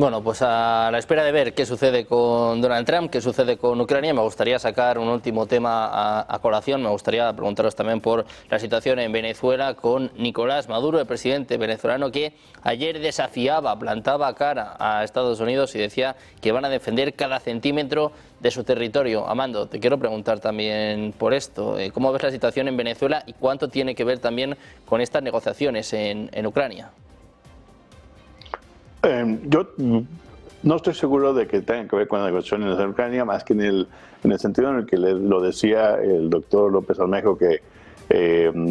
Bueno, pues a la espera de ver qué sucede con Donald Trump, qué sucede con Ucrania, me gustaría sacar un último tema a colación. Me gustaría preguntaros también por la situación en Venezuela con Nicolás Maduro, el presidente venezolano, que ayer desafiaba, plantaba cara a Estados Unidos y decía que van a defender cada centímetro de su territorio. Amando, te quiero preguntar también por esto. ¿Cómo ves la situación en Venezuela y cuánto tiene que ver también con estas negociaciones en Ucrania? Yo no estoy seguro de que tenga que ver con las negociaciones en Ucrania, más que en el sentido en el que lo decía el doctor López Almejo, que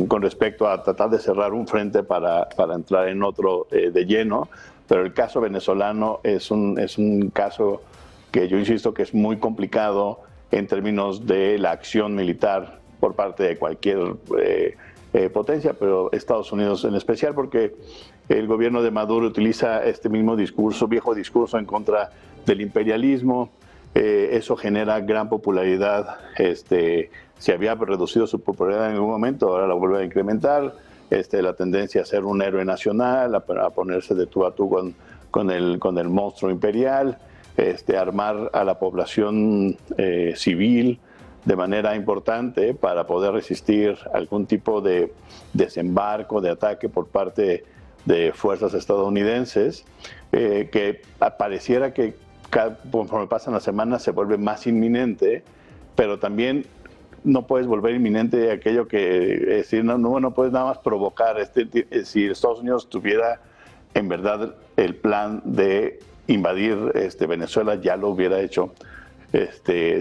con respecto a tratar de cerrar un frente para entrar en otro de lleno, pero el caso venezolano es un caso que yo insisto que es muy complicado en términos de la acción militar por parte de cualquier potencia, pero Estados Unidos en especial, porque el gobierno de Maduro utiliza este mismo discurso, viejo discurso en contra del imperialismo. Eso genera gran popularidad. Se había reducido su popularidad en algún momento, ahora la vuelve a incrementar. La tendencia a ser un héroe nacional, a ponerse de tú a tú con el monstruo imperial, armar a la población civil de manera importante para poder resistir algún tipo de desembarco, de ataque por parte de fuerzas estadounidenses, que pareciera que conforme pasan las semanas se vuelve más inminente, pero también no puedes volver inminente aquello que no puedes nada más provocar. Si Estados Unidos tuviera en verdad el plan de invadir Venezuela, ya lo hubiera hecho.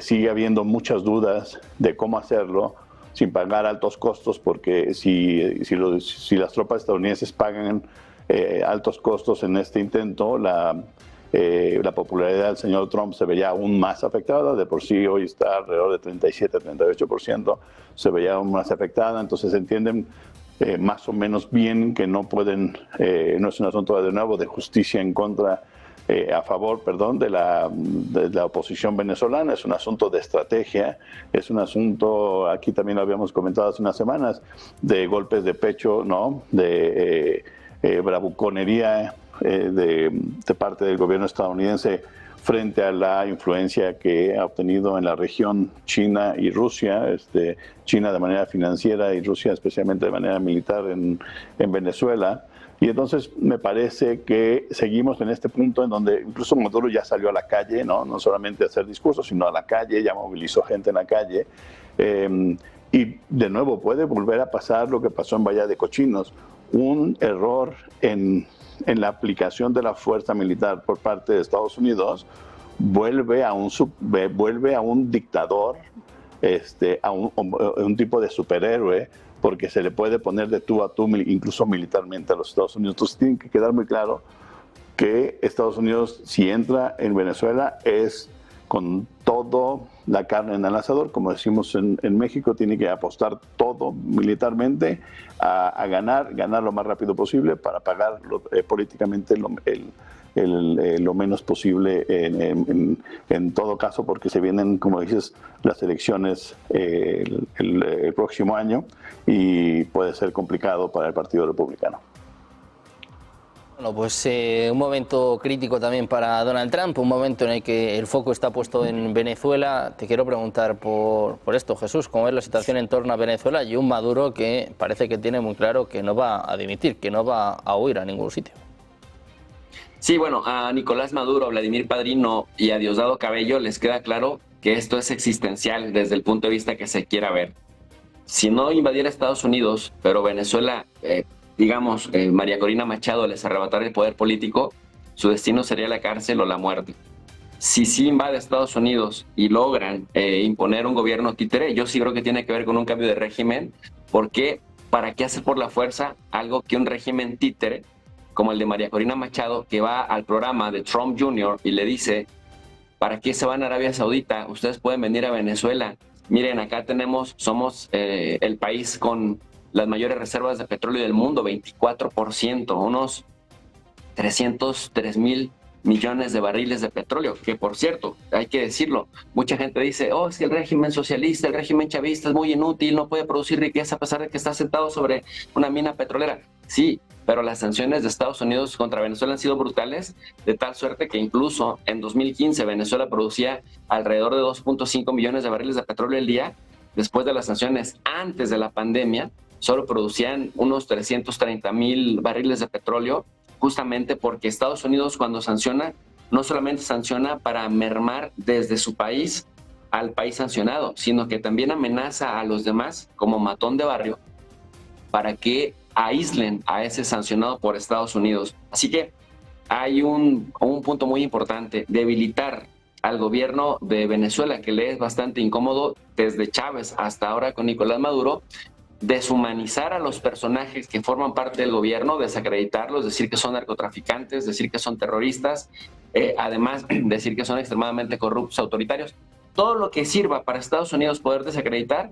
Sigue habiendo muchas dudas de cómo hacerlo sin pagar altos costos, porque si las tropas estadounidenses pagan altos costos en este intento, la popularidad del señor Trump se veía aún más afectada. De por sí hoy está alrededor de 37-38%, se veía aún más afectada. Entonces entienden más o menos bien que no pueden, no es un asunto de nuevo de justicia en contra, a favor, perdón, de la oposición venezolana. Es un asunto de estrategia, es un asunto, aquí también lo habíamos comentado hace unas semanas, de golpes de pecho, ¿no? De bravuconería de parte del gobierno estadounidense frente a la influencia que ha obtenido en la región China y Rusia, China de manera financiera y Rusia especialmente de manera militar en Venezuela. Y entonces me parece que seguimos en este punto en donde incluso Maduro ya salió a la calle, no solamente a hacer discursos, sino a la calle, ya movilizó gente en la calle. Y de nuevo puede volver a pasar lo que pasó en Bahía de Cochinos, un error en la aplicación de la fuerza militar por parte de Estados Unidos, vuelve a un dictador, a un tipo de superhéroe, porque se le puede poner de tú a tú, incluso militarmente, a los Estados Unidos. Entonces tiene que quedar muy claro que Estados Unidos, si entra en Venezuela, es con todo la carne en el asador, como decimos en México, tiene que apostar todo militarmente a ganar lo más rápido posible para pagar políticamente lo menos posible en todo caso, porque se vienen, como dices, las elecciones el próximo año y puede ser complicado para el Partido Republicano. Bueno, pues un momento crítico también para Donald Trump, un momento en el que el foco está puesto en Venezuela. Te quiero preguntar por esto, Jesús, ¿cómo es la situación en torno a Venezuela y un Maduro que parece que tiene muy claro que no va a dimitir, que no va a huir a ningún sitio? Sí, bueno, a Nicolás Maduro, a Vladimir Padrino y a Diosdado Cabello les queda claro que esto es existencial desde el punto de vista que se quiera ver. Si no invadiera Estados Unidos, pero Venezuela, digamos, María Corina Machado les arrebatara el poder político, su destino sería la cárcel o la muerte. Si sí invade Estados Unidos y logran imponer un gobierno títere, yo sí creo que tiene que ver con un cambio de régimen, porque ¿para qué hacer por la fuerza algo que un régimen títere, como el de María Corina Machado, que va al programa de Trump Jr. y le dice, ¿para qué se van a Arabia Saudita? Ustedes pueden venir a Venezuela. Miren, acá somos el país con las mayores reservas de petróleo del mundo, 24%, unos 303,000 millones de barriles de petróleo, que por cierto, hay que decirlo, mucha gente dice, es que el régimen socialista, el régimen chavista es muy inútil, no puede producir riqueza a pesar de que está sentado sobre una mina petrolera. Sí, pero las sanciones de Estados Unidos contra Venezuela han sido brutales, de tal suerte que incluso en 2015 Venezuela producía alrededor de 2.5 millones de barriles de petróleo al día. Después de las sanciones, antes de la pandemia, solo producían unos 330,000 barriles de petróleo, justamente porque Estados Unidos, cuando sanciona, no solamente sanciona para mermar desde su país al país sancionado, sino que también amenaza a los demás como matón de barrio para que aíslen a ese sancionado por Estados Unidos. Así que hay un punto muy importante: debilitar al gobierno de Venezuela, que le es bastante incómodo desde Chávez hasta ahora con Nicolás Maduro, deshumanizar a los personajes que forman parte del gobierno, desacreditarlos, decir que son narcotraficantes, decir que son terroristas, además decir que son extremadamente corruptos, autoritarios. Todo lo que sirva para Estados Unidos poder desacreditar,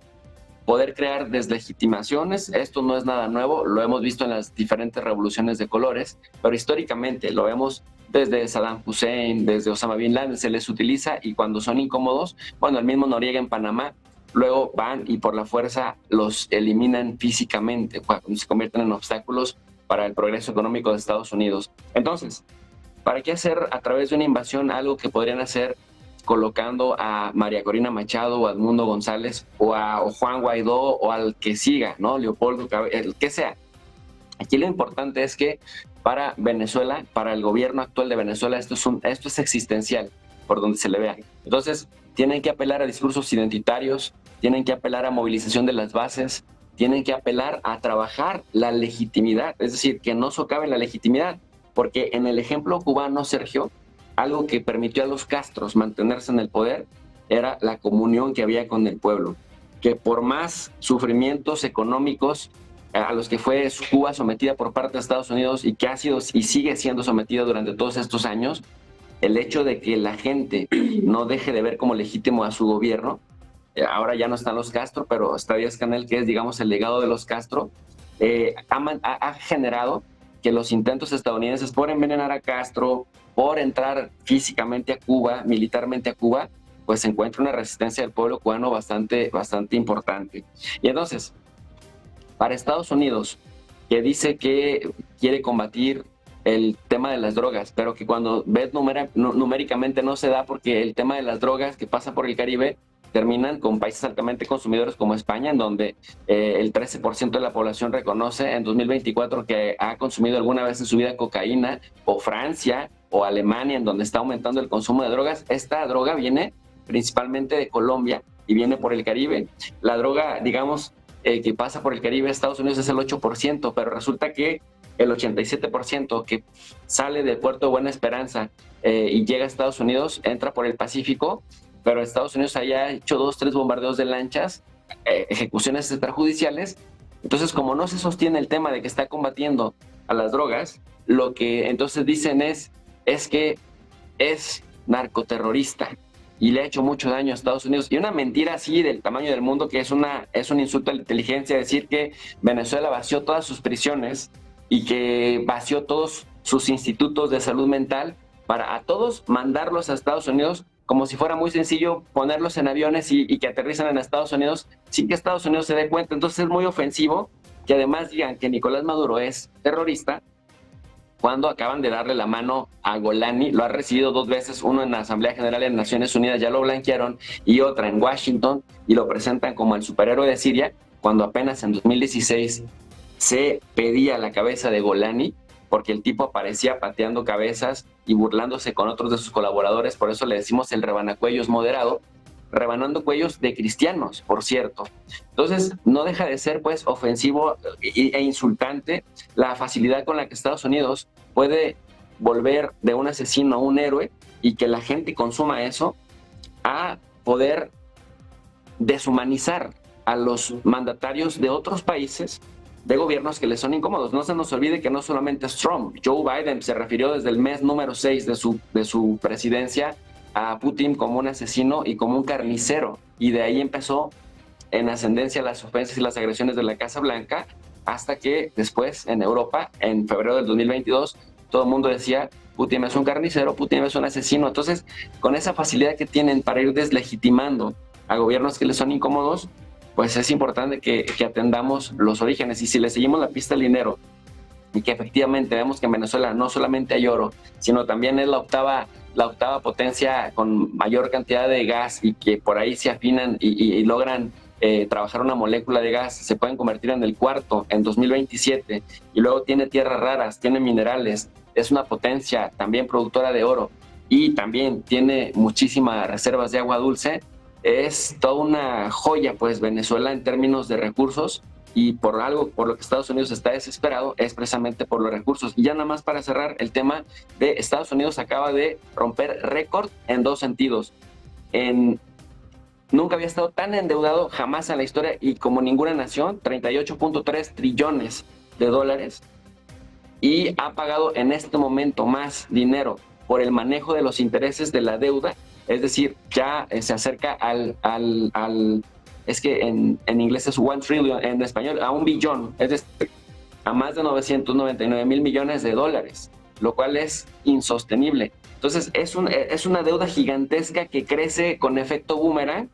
poder crear deslegitimaciones. Esto no es nada nuevo, lo hemos visto en las diferentes revoluciones de colores, pero históricamente lo vemos desde Saddam Hussein, desde Osama Bin Laden, se les utiliza, y cuando son incómodos, bueno, el mismo Noriega en Panamá, luego van y por la fuerza los eliminan físicamente, cuando se convierten en obstáculos para el progreso económico de Estados Unidos. Entonces, ¿para qué hacer a través de una invasión algo que podrían hacer colocando a María Corina Machado o a Edmundo González o a Juan Guaidó o al que siga, ¿no? Leopoldo, el que sea? Aquí lo importante es que para Venezuela, para el gobierno actual de Venezuela, esto es existencial, por donde se le vea. Entonces, tienen que apelar a discursos identitarios, tienen que apelar a movilización de las bases, tienen que apelar a trabajar la legitimidad, es decir, que no socave la legitimidad, porque en el ejemplo cubano, Sergio, algo que permitió a los Castros mantenerse en el poder era la comunión que había con el pueblo, que por más sufrimientos económicos a los que fue Cuba sometida por parte de Estados Unidos y que ha sido y sigue siendo sometida durante todos estos años, el hecho de que la gente no deje de ver como legítimo a su gobierno, ahora ya no están los Castro, pero está Díaz-Canel, que es, digamos, el legado de los Castro, ha generado que los intentos estadounidenses por envenenar a Castro, por entrar físicamente a Cuba, militarmente a Cuba, pues se encuentra una resistencia del pueblo cubano bastante importante. Y entonces, para Estados Unidos, que dice que quiere combatir el tema de las drogas, pero que cuando ves numéricamente no se da, porque el tema de las drogas que pasa por el Caribe terminan con países altamente consumidores como España, en donde el 13% de la población reconoce en 2024 que ha consumido alguna vez en su vida cocaína, o Francia o Alemania, en donde está aumentando el consumo de drogas. Esta droga viene principalmente de Colombia y viene por el Caribe. La droga, digamos, que pasa por el Caribe, Estados Unidos, es el 8%, pero resulta que el 87% que sale del puerto de Buena Esperanza y llega a Estados Unidos entra por el Pacífico, pero Estados Unidos haya hecho 2 o 3 bombardeos de lanchas, ejecuciones extrajudiciales. Entonces, como no se sostiene el tema de que está combatiendo a las drogas, lo que entonces dicen es que es narcoterrorista y le ha hecho mucho daño a Estados Unidos. Y una mentira así del tamaño del mundo, que es un insulto a la inteligencia, decir que Venezuela vació todas sus prisiones y que vació todos sus institutos de salud mental para a todos mandarlos a Estados Unidos, como si fuera muy sencillo ponerlos en aviones y que aterrizan en Estados Unidos sin que Estados Unidos se dé cuenta. Entonces es muy ofensivo que además digan que Nicolás Maduro es terrorista cuando acaban de darle la mano a Golani. Lo ha recibido 2 veces, uno en la Asamblea General de Naciones Unidas, ya lo blanquearon, y otra en Washington, y lo presentan como el superhéroe de Siria, cuando apenas en 2016 se pedía la cabeza de Golani, porque el tipo aparecía pateando cabezas y burlándose con otros de sus colaboradores. Por eso le decimos el rebanacuellos moderado, rebanando cuellos de cristianos, por cierto. Entonces, no deja de ser, pues, ofensivo e insultante la facilidad con la que Estados Unidos puede volver de un asesino a un héroe, y que la gente consuma eso, a poder deshumanizar a los mandatarios de otros países, de gobiernos que les son incómodos. No se nos olvide que no solamente es Trump. Joe Biden se refirió desde el mes número 6 de su presidencia a Putin como un asesino y como un carnicero, y de ahí empezó en ascendencia las ofensas y las agresiones de la Casa Blanca, hasta que después en Europa, en febrero del 2022, todo el mundo decía: Putin es un carnicero, Putin es un asesino. Entonces, con esa facilidad que tienen para ir deslegitimando a gobiernos que les son incómodos, pues es importante que atendamos los orígenes. Y si le seguimos la pista al dinero, y que efectivamente vemos que en Venezuela no solamente hay oro, sino también es la octava potencia con mayor cantidad de gas, y que por ahí se afinan y logran trabajar una molécula de gas, se pueden convertir en el cuarto en 2027, y luego tiene tierras raras, tiene minerales, es una potencia también productora de oro, y también tiene muchísimas reservas de agua dulce. Es toda una joya, pues, Venezuela en términos de recursos, y por lo que Estados Unidos está desesperado es precisamente por los recursos. Y ya nada más para cerrar el tema de Estados Unidos, acaba de romper récord en dos sentidos. Nunca había estado tan endeudado jamás en la historia, y como ninguna nación, 38.3 trillones de dólares, y ha pagado en este momento más dinero por el manejo de los intereses de la deuda. Es decir, ya se acerca es que en inglés es 1 trillion, en español a 1 billón, es decir, a más de 999 mil millones de dólares, lo cual es insostenible. Entonces es una deuda gigantesca que crece con efecto boomerang,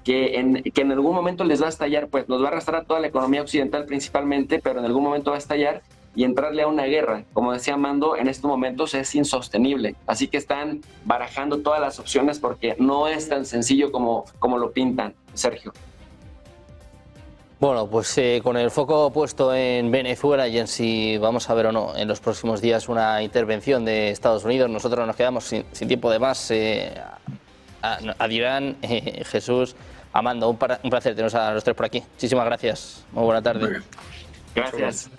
que en algún momento les va a estallar, pues nos va a arrastrar a toda la economía occidental principalmente, pero en algún momento va a estallar, y entrarle a una guerra, como decía Mando, en estos momentos es insostenible. Así que están barajando todas las opciones, porque no es tan sencillo como lo pintan, Sergio. Bueno, pues con el foco puesto en Venezuela y en si vamos a ver o no en los próximos días una intervención de Estados Unidos, nosotros nos quedamos sin tiempo de más. Adirán, Jesús, Amando, un placer teneros a los tres por aquí. Muchísimas gracias. Muy buena tarde. Gracias.